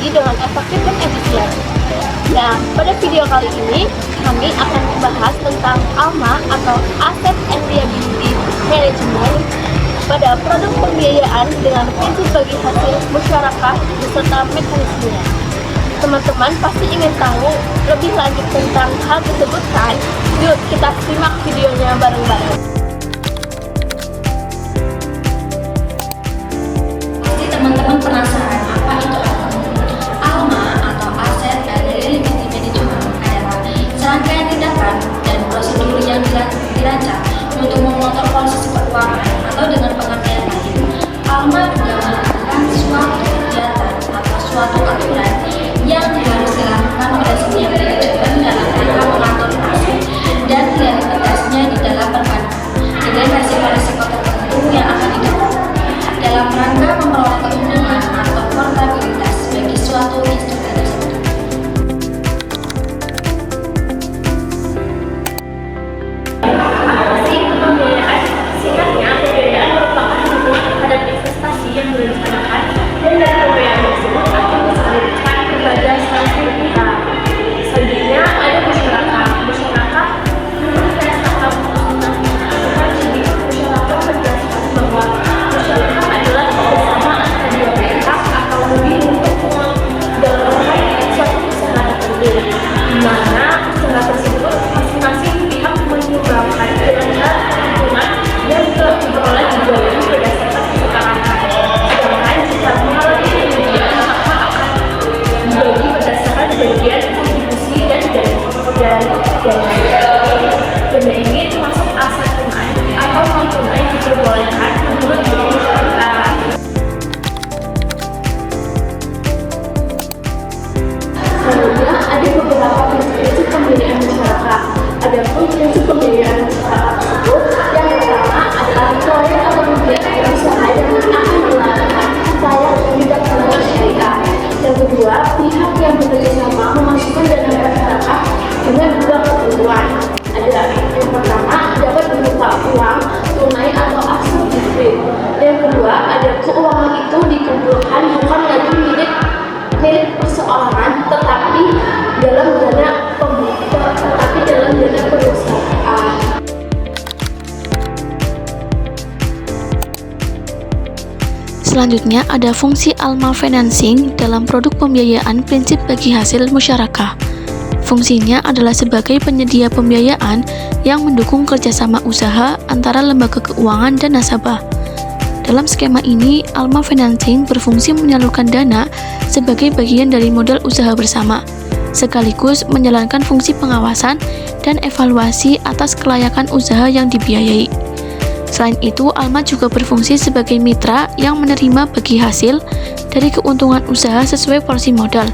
investasi dengan efektif dan efisien. Nah, pada video kali ini kami akan membahas tentang ALMA atau Asset and Liability Management pada produk pembiayaan dengan prinsip bagi hasil musyarakah beserta mekanismenya. Teman-teman pasti ingin tahu lebih lanjut tentang hal tersebut kan? Yuk kita simak videonya bareng-bareng. Pasti teman-teman penasaran apa itu ALMA? ALMA atau Asset and Liability Management adalah serangkaian tindakan dan prosedur yang dirancang untuk memonitor posisi keuangan atau dengan pengertian lain, ALMA juga merupakan suatu kegiatan atau suatu aturan yang harus dilakukan oleh setiap manajemen dalam rangka mengatur aset dan liabilitasnya di dalam perbankan dengan resiko-resiko tertentu yang akan didapat dalam rangka memperoleh keuntungan atau portabilitas bagi suatu instrumen tersebut. Pembiayaan singkatnya, pembiayaan merupakan bentuk terhadap investasi yang direncanakan dan dari pembiayaan tersebut akan disalurkan kepada salah pihak. Selanjutnya ada masyarakat. Masyarakat berdasarkan undang-undang jadi masyarakat berdasarkan bahwa masyarakat adalah bersama antara dua pihak atau lebih untuk mendorong suatu usaha tertentu, di mana usaha tersebut masing-masing pihak menyumbangkan dengan keuntungan yang telah diperoleh dijalani berdasarkan kesepakatan. Sedangkan jika mengalami kerugian maka akan dibagi berdasarkan bagian kontribusi dan dana ini termasuk aset tunai atau non tunai diperbolehkan menurut hukum syariah. Selanjutnya ada beberapa prinsip pembiayaan masyarakat. Adapun prinsip pembiayaan masyarakat tersebut, yang pertama adalah klien atau pembiayaan usaha yang akan melakukan upaya tidak melanggar syariah. Yang kedua, pihak yang bekerjasama memasukkan dana masyarakat dengan dua ketentuan. Ada yang pertama dapat berupa uang tunai atau aset liquid. Yang kedua, ada keuangan itu dikumpulkan bukan lagi milik perseorangan, tetapi dalam dana perusahaan. Selanjutnya ada fungsi ALMA financing dalam produk pembiayaan prinsip bagi hasil musyarakah. Fungsinya adalah sebagai penyedia pembiayaan yang mendukung kerjasama usaha antara lembaga keuangan dan nasabah. Dalam skema ini, ALMA financing berfungsi menyalurkan dana sebagai bagian dari modal usaha bersama, sekaligus menjalankan fungsi pengawasan dan evaluasi atas kelayakan usaha yang dibiayai. Selain itu, ALMA juga berfungsi sebagai mitra yang menerima bagi hasil dari keuntungan usaha sesuai porsi modal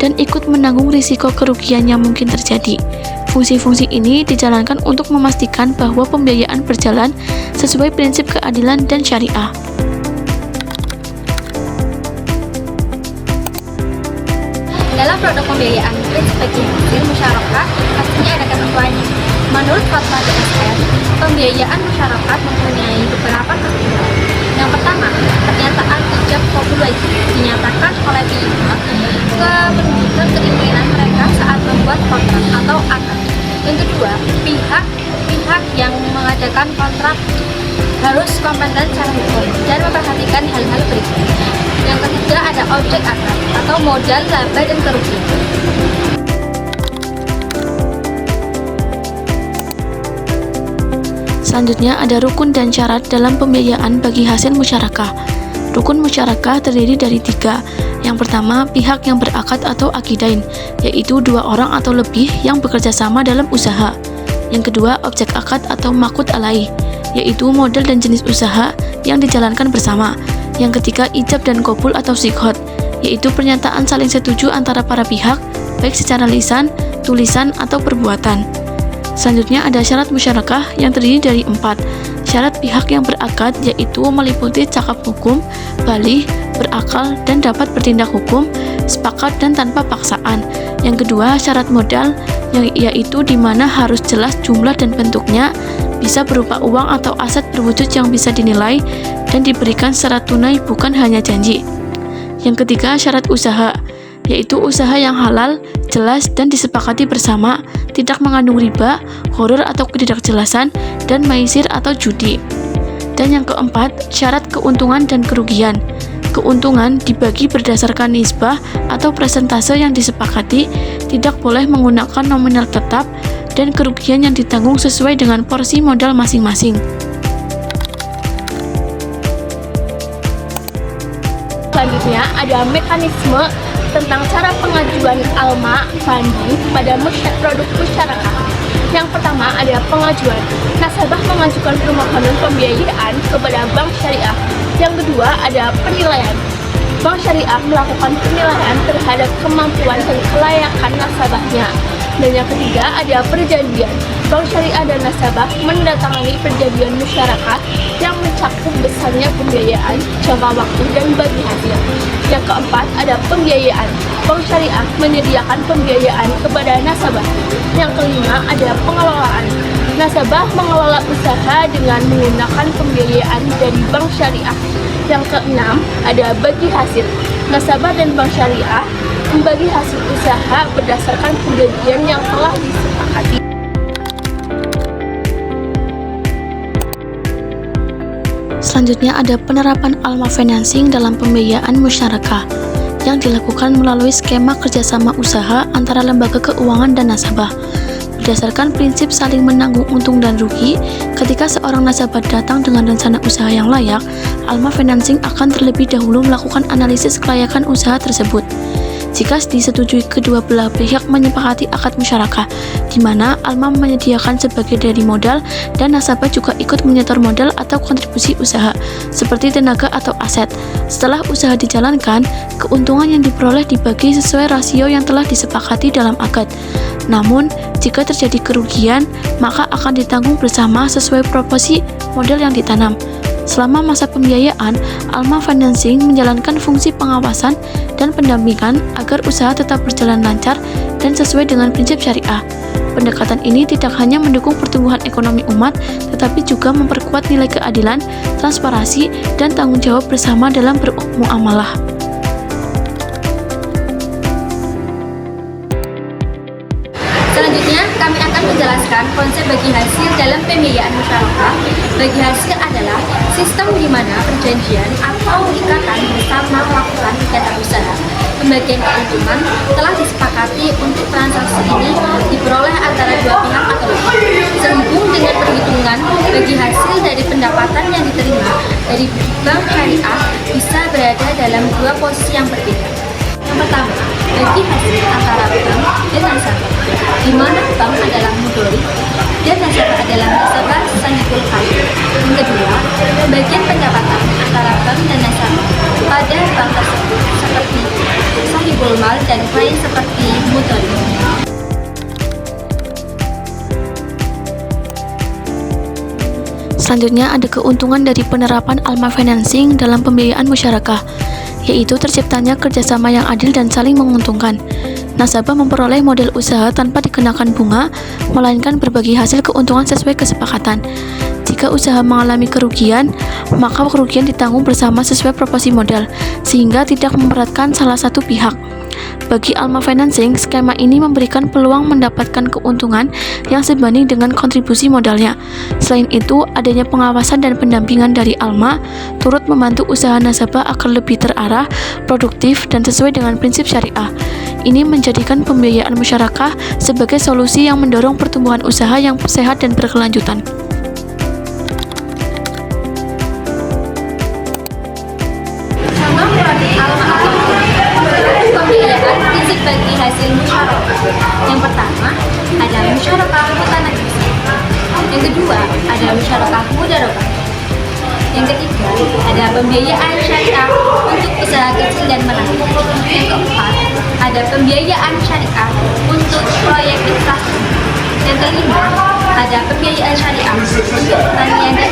dan ikut menanggung risiko kerugian yang mungkin terjadi. Fungsi-fungsi ini dijalankan untuk memastikan bahwa pembiayaan berjalan sesuai prinsip keadilan dan syariah. Dalam produk pembiayaan prinsip bagi hasil musyarakah pastinya ada ketentuannya. Menurut fatwa DSN, pembiayaan masyarakat mempunyai beberapa ketentuan. Yang pertama, pernyataan ijab qabul wajib dinyatakan oleh pihak menunjukkan keinginan mereka saat membuat kontrak atau akad. Yang kedua, pihak yang mengadakan kontrak harus kompeten secara hukum dan memperhatikan hal-hal berikut. Yang ketiga ada objek akad atau modal, laba, dan kerugian. Selanjutnya ada rukun dan syarat dalam pembiayaan bagi hasil musyarakah. Rukun musyarakah terdiri dari 3. Yang pertama, pihak yang berakad atau akidain, yaitu 2 orang atau lebih yang bekerja sama dalam usaha. Yang kedua, objek akad atau makut alaih, yaitu modal dan jenis usaha yang dijalankan bersama. Yang ketiga, ijab dan qabul atau sighot, yaitu pernyataan saling setuju antara para pihak, baik secara lisan, tulisan, atau perbuatan. Selanjutnya ada syarat musyarakah yang terdiri dari 4. Syarat pihak yang berakad yaitu meliputi cakap hukum, balih, berakal, dan dapat bertindak hukum, sepakat dan tanpa paksaan. Yang kedua, syarat modal yaitu di mana harus jelas jumlah dan bentuknya, bisa berupa uang atau aset berwujud yang bisa dinilai dan diberikan secara tunai bukan hanya janji. Yang ketiga, syarat usaha yaitu usaha yang halal, jelas dan disepakati bersama, tidak mengandung riba, gharar atau ketidakjelasan, dan maisir atau judi. Dan yang keempat, syarat keuntungan dan kerugian. Keuntungan dibagi berdasarkan nisbah atau persentase yang disepakati, tidak boleh menggunakan nominal tetap, dan kerugian yang ditanggung sesuai dengan porsi modal masing-masing. Selanjutnya ada mekanisme tentang cara pengajuan ALMA funding pada produk musyarakah. Yang pertama ada pengajuan. Nasabah mengajukan permohonan pembiayaan kepada bank syariah. Yang kedua ada penilaian. Bank syariah melakukan penilaian terhadap kemampuan dan kelayakan nasabahnya. Dan yang ketiga ada perjanjian. Bank syariah dan nasabah menandatangani perjanjian musyarakah yang mencakup besarnya pembiayaan, jangka waktu, dan bagi hasil. Yang keempat ada pembiayaan. Bank syariah menyediakan pembiayaan kepada nasabah. Yang kelima ada pengelolaan. Nasabah mengelola usaha dengan menggunakan pembiayaan dari bank syariah. Yang keenam ada bagi hasil. Nasabah dan bank syariah membagi hasil usaha berdasarkan perjanjian yang telah disepakati. Selanjutnya ada penerapan ALMA financing dalam pembiayaan musyarakah yang dilakukan melalui skema kerjasama usaha antara lembaga keuangan dan nasabah. Berdasarkan prinsip saling menanggung untung dan rugi, ketika seorang nasabah datang dengan rencana usaha yang layak, ALMA financing akan terlebih dahulu melakukan analisis kelayakan usaha tersebut. Jika disetujui kedua belah pihak menyepakati akad musyarakah, di mana ALMA menyediakan sebagai dari modal dan nasabah juga ikut menyetor modal atau kontribusi usaha, seperti tenaga atau aset. Setelah usaha dijalankan, keuntungan yang diperoleh dibagi sesuai rasio yang telah disepakati dalam akad. Namun, jika terjadi kerugian, maka akan ditanggung bersama sesuai proporsi modal yang ditanam. Selama masa pembiayaan, ALMA Financing menjalankan fungsi pengawasan dan pendampingan agar usaha tetap berjalan lancar dan sesuai dengan prinsip syariah. Pendekatan ini tidak hanya mendukung pertumbuhan ekonomi umat, tetapi juga memperkuat nilai keadilan, transparansi, dan tanggung jawab bersama dalam bermuamalah. Selanjutnya, kami akan menjelaskan konsep bagi hasil dalam pembiayaan musyarakah. Bagi hasil adalah sistem di mana perjanjian atau ikatan bersama melakukan kegiatan usaha. Pembagian keuntungan telah disepakati untuk transaksi ini diperoleh antara dua pihak atau lebih. Sehubung dengan perhitungan bagi hasil dari pendapatan yang diterima dari bank syariah bisa berada dalam dua posisi yang berbeda. Yang pertama, bagi hasil antara bank dan nasabah, di mana bank adalah mudhari dan nasabah adalah nasabah sahibul hal. Yang kedua, pembagian pendapatan antara bank dan nasabah pada bank tersebut seperti sahibul mal dan klien seperti mudhari. Selanjutnya ada keuntungan dari penerapan ALMA financing dalam pembiayaan musyarakah, yaitu terciptanya kerjasama yang adil dan saling menguntungkan. Nasabah memperoleh modal usaha tanpa dikenakan bunga, melainkan berbagi hasil keuntungan sesuai kesepakatan. Jika usaha mengalami kerugian, maka kerugian ditanggung bersama sesuai proporsi modal, sehingga tidak memberatkan salah satu pihak. Bagi ALMA Financing, skema ini memberikan peluang mendapatkan keuntungan yang sebanding dengan kontribusi modalnya. Selain itu, adanya pengawasan dan pendampingan dari ALMA turut membantu usaha nasabah agar lebih terarah, produktif, dan sesuai dengan prinsip syariah. Ini menjadikan pembiayaan musyarakah sebagai solusi yang mendorong pertumbuhan usaha yang sehat dan berkelanjutan. Contoh produk ALMA pembiayaan prinsip bagi hasil musyarakah. Yang pertama ada musyarakah mutanafis. Yang kedua ada musyarakah mudarabah. Yang ketiga ada pembiayaan syariah untuk usaha kecil dan menengah. Yang keempat ada pembiayaan syariah untuk proyek infrastruktur. Yang kelima ada pembiayaan syariah untuk pertanian dan